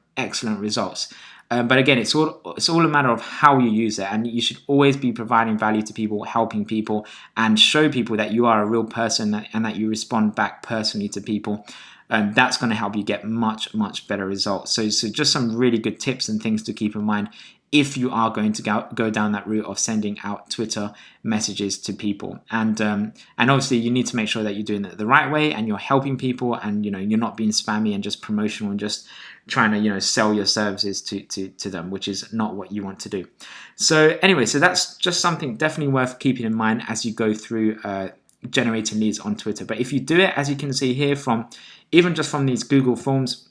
results. But again, it's all a matter of how you use it, and you should always be providing value to people, helping people, and show people that you are a real person and that you respond back personally to people. And that's going to help you get much, much better results. So just some really good tips and things to keep in mind if you are going to go down that route of sending out Twitter messages to people. And obviously you need to make sure that you're doing it the right way and you're helping people, and you're not being spammy and just promotional and just trying to sell your services to them, which is not what you want to do. So anyway, so that's just something definitely worth keeping in mind as you go through generating leads on Twitter. But if you do it, as you can see here, even just from these Google Forms,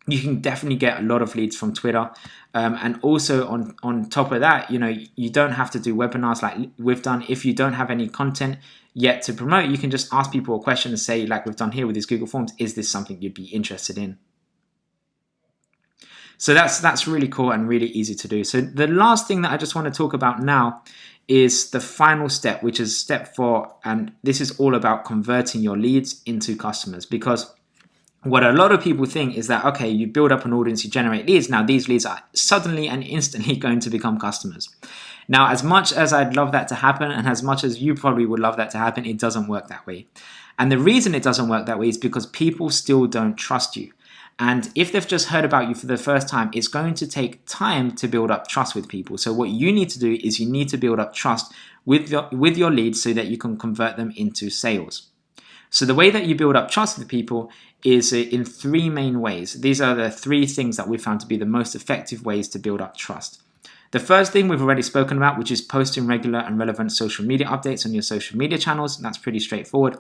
you can definitely get a lot of leads from Twitter. And also on top of that, you don't have to do webinars like we've done. If you don't have any content yet to promote, you can just ask people a question and say, like we've done here with these Google Forms, is this something you'd be interested in? So that's really cool and really easy to do. So the last thing that I just want to talk about now is the final step, which is step 4. And this is all about converting your leads into customers, because what a lot of people think is that, okay, you build up an audience, you generate leads. Now these leads are suddenly and instantly going to become customers. Now, as much as I'd love that to happen, and as much as you probably would love that to happen, it doesn't work that way. And the reason it doesn't work that way is because people still don't trust you. And if they've just heard about you for the first time, it's going to take time to build up trust with people. So what you need to do is you need to build up trust with your leads so that you can convert them into sales. So the way that you build up trust with people is in 3 main ways. These are the 3 things that we found to be the most effective ways to build up trust. The first thing we've already spoken about, which is posting regular and relevant social media updates on your social media channels. That's pretty straightforward.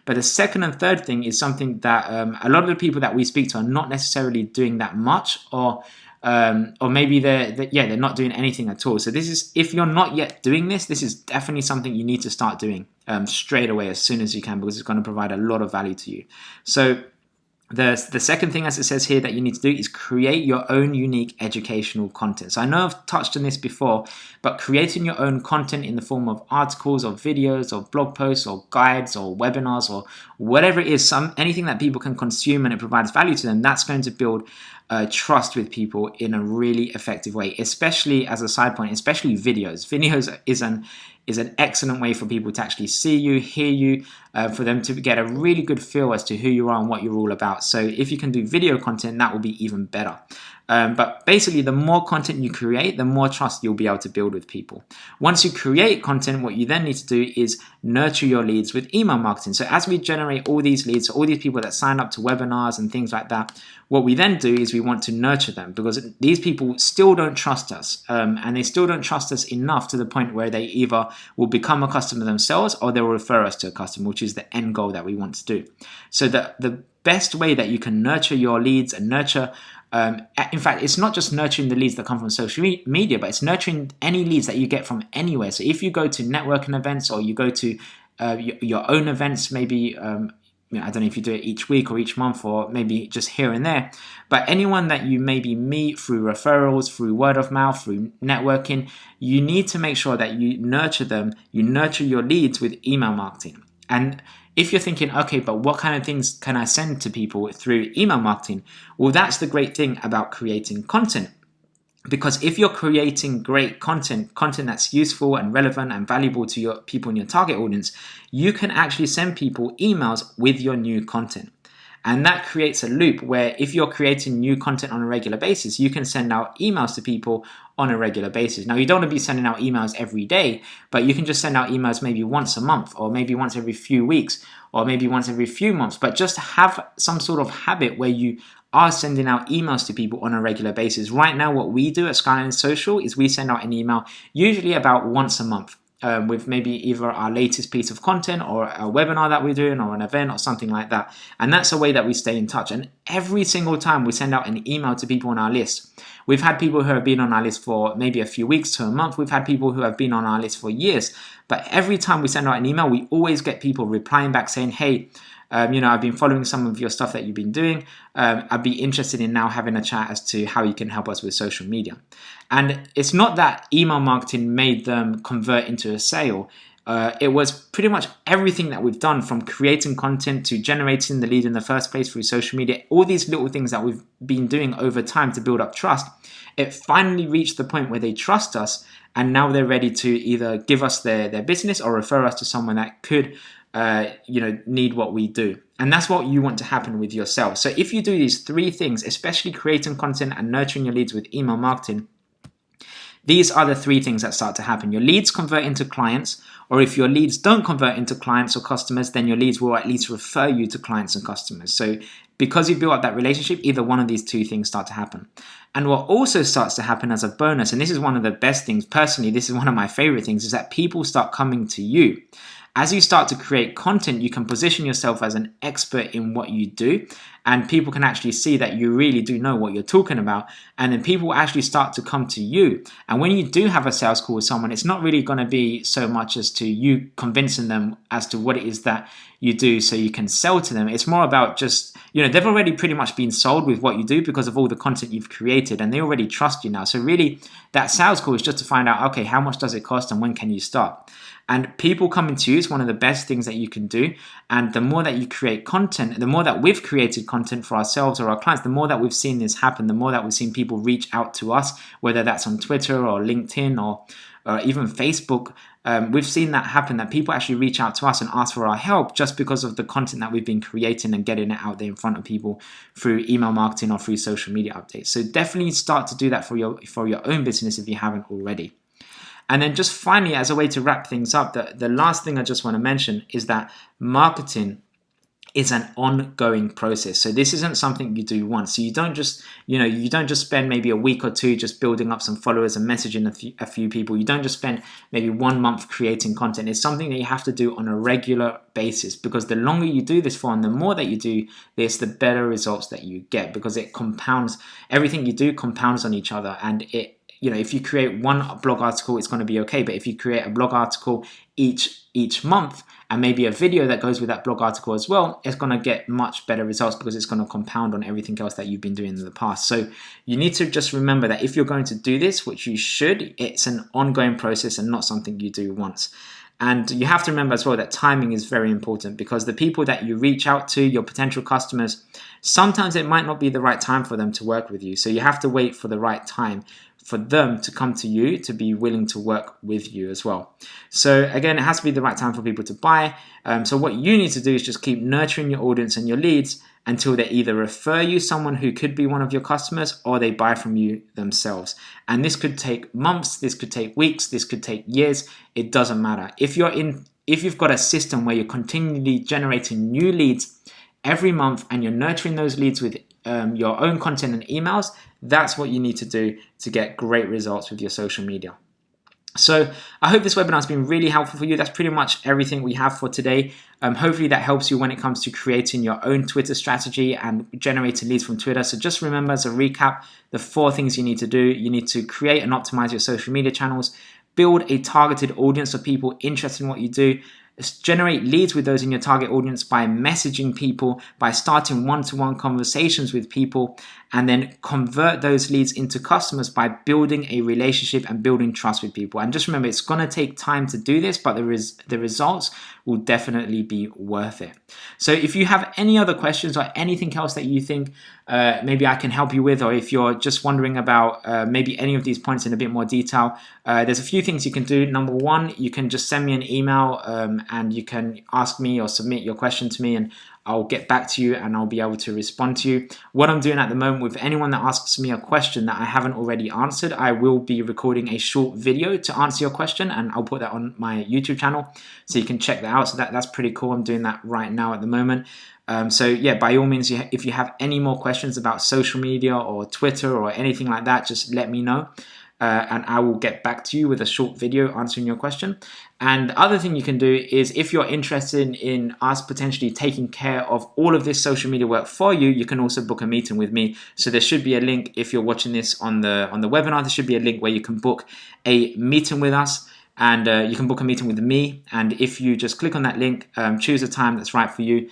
But the second and third thing is something that a lot of the people that we speak to are not necessarily doing that much, or maybe they're not doing anything at all. So this is, if you're not yet doing this, this is definitely something you need to start doing straight away as soon as you can, because it's going to provide a lot of value to you. So the second thing, as it says here, that you need to do is create your own unique educational content. So I know I've touched on this before, but creating your own content in the form of articles or videos or blog posts or guides or webinars or whatever it is, anything that people can consume and it provides value to them, that's going to build trust with people in a really effective way, especially as a side point, especially videos. Videos is an excellent way for people to actually see you, hear you, for them to get a really good feel as to who you are and what you're all about. So if you can do video content, that will be even better. But basically, the more content you create, the more trust you'll be able to build with people. Once you create content, what you then need to do is nurture your leads with email marketing. So as we generate all these leads, all these people that sign up to webinars and things like that, what we then do is we want to nurture them, because these people still don't trust us, and they still don't trust us enough to the point where they either will become a customer themselves or they will refer us to a customer, which is the end goal that we want to do. So the best way that you can nurture your leads and nurture, in fact, it's not just nurturing the leads that come from social media, but it's nurturing any leads that you get from anywhere. So if you go to networking events, or you go to your own events, maybe, I don't know if you do it each week or each month, or maybe just here and there, but anyone that you maybe meet through referrals, through word of mouth, through networking, you need to make sure that you nurture them, you nurture your leads with email marketing. And if you're thinking, okay, but what kind of things can I send to people through email marketing? Well, that's the great thing about creating content. Because if you're creating great content that's useful and relevant and valuable to your people in your target audience, you can actually send people emails with your new content. And that creates a loop where if you're creating new content on a regular basis, you can send out emails to people on a regular basis. Now, you don't want to be sending out emails every day, but you can just send out emails maybe once a month, or maybe once every few weeks, or maybe once every few months. But just have some sort of habit where you are sending out emails to people on a regular basis. Right now, what we do at Skyline Social is we send out an email usually about once a month. With maybe either our latest piece of content or a webinar that we're doing or an event or something like that. And that's a way that we stay in touch. And every single time we send out an email to people on our list, we've had people who have been on our list for maybe a few weeks to a month. We've had people who have been on our list for years. But every time we send out an email, we always get people replying back saying, hey, I've been following some of your stuff that you've been doing. I'd be interested in now having a chat as to how you can help us with social media. And it's not that email marketing made them convert into a sale. It was pretty much everything that we've done, from creating content to generating the lead in the first place through social media, all these little things that we've been doing over time to build up trust. It finally reached the point where they trust us, and now they're ready to either give us their business or refer us to someone that could need what we do. And that's what you want to happen with yourself. So if you do these three things, especially creating content and nurturing your leads with email marketing, these are the three things that start to happen. Your leads convert into clients, or if your leads don't convert into clients or customers, then your leads will at least refer you to clients and customers. So because you built up that relationship, either one of these two things start to happen. And what also starts to happen as a bonus, and this is one of the best things, personally, this is one of my favorite things, is that people start coming to you. As you start to create content, you can position yourself as an expert in what you do, and people can actually see that you really do know what you're talking about, and then people will actually start to come to you. And when you do have a sales call with someone, it's not really going to be so much as to you convincing them as to what it is that you do so you can sell to them. It's more about just, they've already pretty much been sold with what you do because of all the content you've created, and they already trust you now. So really, that sales call is just to find out, okay, how much does it cost and when can you start? And people coming to you is one of the best things that you can do. And the more that you create content, the more that we've created content for ourselves or our clients, the more that we've seen this happen, the more that we've seen people reach out to us, whether that's on Twitter or LinkedIn or even Facebook. We've seen that happen, that people actually reach out to us and ask for our help just because of the content that we've been creating and getting it out there in front of people through email marketing or through social media updates. So definitely start to do that for your own business if you haven't already. And then just finally, as a way to wrap things up, the last thing I just want to mention is that marketing is an ongoing process. So this isn't something you do once. So you don't just spend maybe a week or two just building up some followers and messaging a few people. You don't just spend maybe 1 month creating content. It's something that you have to do on a regular basis, because the longer you do this for and the more that you do this, the better results that you get, because it compounds. Everything you do compounds on each other, and if you create one blog article, it's going to be okay. But if you create a blog article each month and maybe a video that goes with that blog article as well, it's going to get much better results because it's going to compound on everything else that you've been doing in the past. So you need to just remember that if you're going to do this, which you should, it's an ongoing process and not something you do once. And you have to remember as well that timing is very important, because the people that you reach out to, your potential customers, sometimes it might not be the right time for them to work with you. So you have to wait for the right time for them to come to you, to be willing to work with you as well. So again, it has to be the right time for people to buy. So what you need to do is just keep nurturing your audience and your leads until they either refer you someone who could be one of your customers, or they buy from you themselves. And this could take months, this could take weeks, this could take years. It doesn't matter. If you've got a system where you're continually generating new leads every month and you're nurturing those leads with your own content and emails, that's what you need to do to get great results with your social media. So I hope this webinar has been really helpful for you. That's pretty much everything we have for today. Hopefully that helps you when it comes to creating your own Twitter strategy and generating leads from Twitter. So just remember, as a recap, the 4 things you need to do. You need to create and optimize your social media channels, build a targeted audience of people interested in what you do, generate leads with those in your target audience by messaging people, by starting one-to-one conversations with people, and then convert those leads into customers by building a relationship and building trust with people. And just remember, it's going to take time to do this, but the results will definitely be worth it. So if you have any other questions or anything else that you think maybe I can help you with, or if you're just wondering about maybe any of these points in a bit more detail, there's a few things you can do. Number 1, you can just send me an email and you can ask me or submit your question to me, and I'll get back to you and I'll be able to respond to you. What I'm doing at the moment with anyone that asks me a question that I haven't already answered, I will be recording a short video to answer your question, and I'll put that on my YouTube channel so you can check that out. So that's pretty cool. I'm doing that right now at the moment. So yeah, by all means, if you have any more questions about social media or Twitter or anything like that, just let me know. And I will get back to you with a short video answering your question. And the other thing you can do is, if you're interested in us potentially taking care of all of this social media work for you, you can also book a meeting with me. So there should be a link, if you're watching this on the webinar, there should be a link where you can book a meeting with us. And you can book a meeting with me. And if you just click on that link, choose a time that's right for you,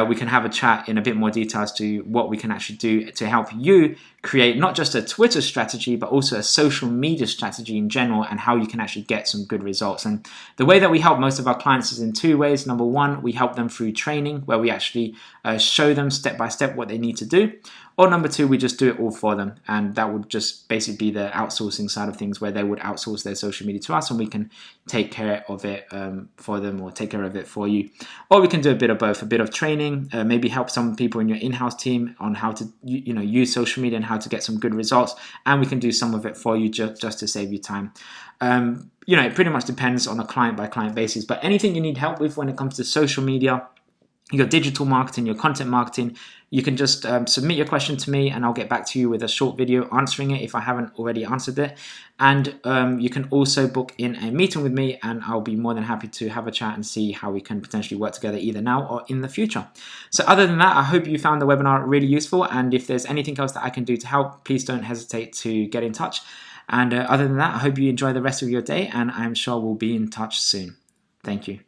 we can have a chat in a bit more detail as to what we can actually do to help you create not just a Twitter strategy, but also a social media strategy in general, and how you can actually get some good results. And the way that we help most of our clients is in 2 ways. Number 1, we help them through training, where we actually show them step by step what they need to do. Or number 2, we just do it all for them. And that would just basically be the outsourcing side of things, where they would outsource their social media to us and we can take care of it for them, or take care of it for you. Or we can do a bit of both, a bit of training, maybe help some people in your in-house team on how to use social media and how to get some good results. And we can do some of it for you just to save you time. It pretty much depends on a client by client basis. But anything you need help with when it comes to social media, your digital marketing, your content marketing, you can just submit your question to me and I'll get back to you with a short video answering it if I haven't already answered it. And you can also book in a meeting with me and I'll be more than happy to have a chat and see how we can potentially work together either now or in the future. So other than that, I hope you found the webinar really useful. And if there's anything else that I can do to help, please don't hesitate to get in touch. And other than that, I hope you enjoy the rest of your day, and I'm sure we'll be in touch soon. Thank you.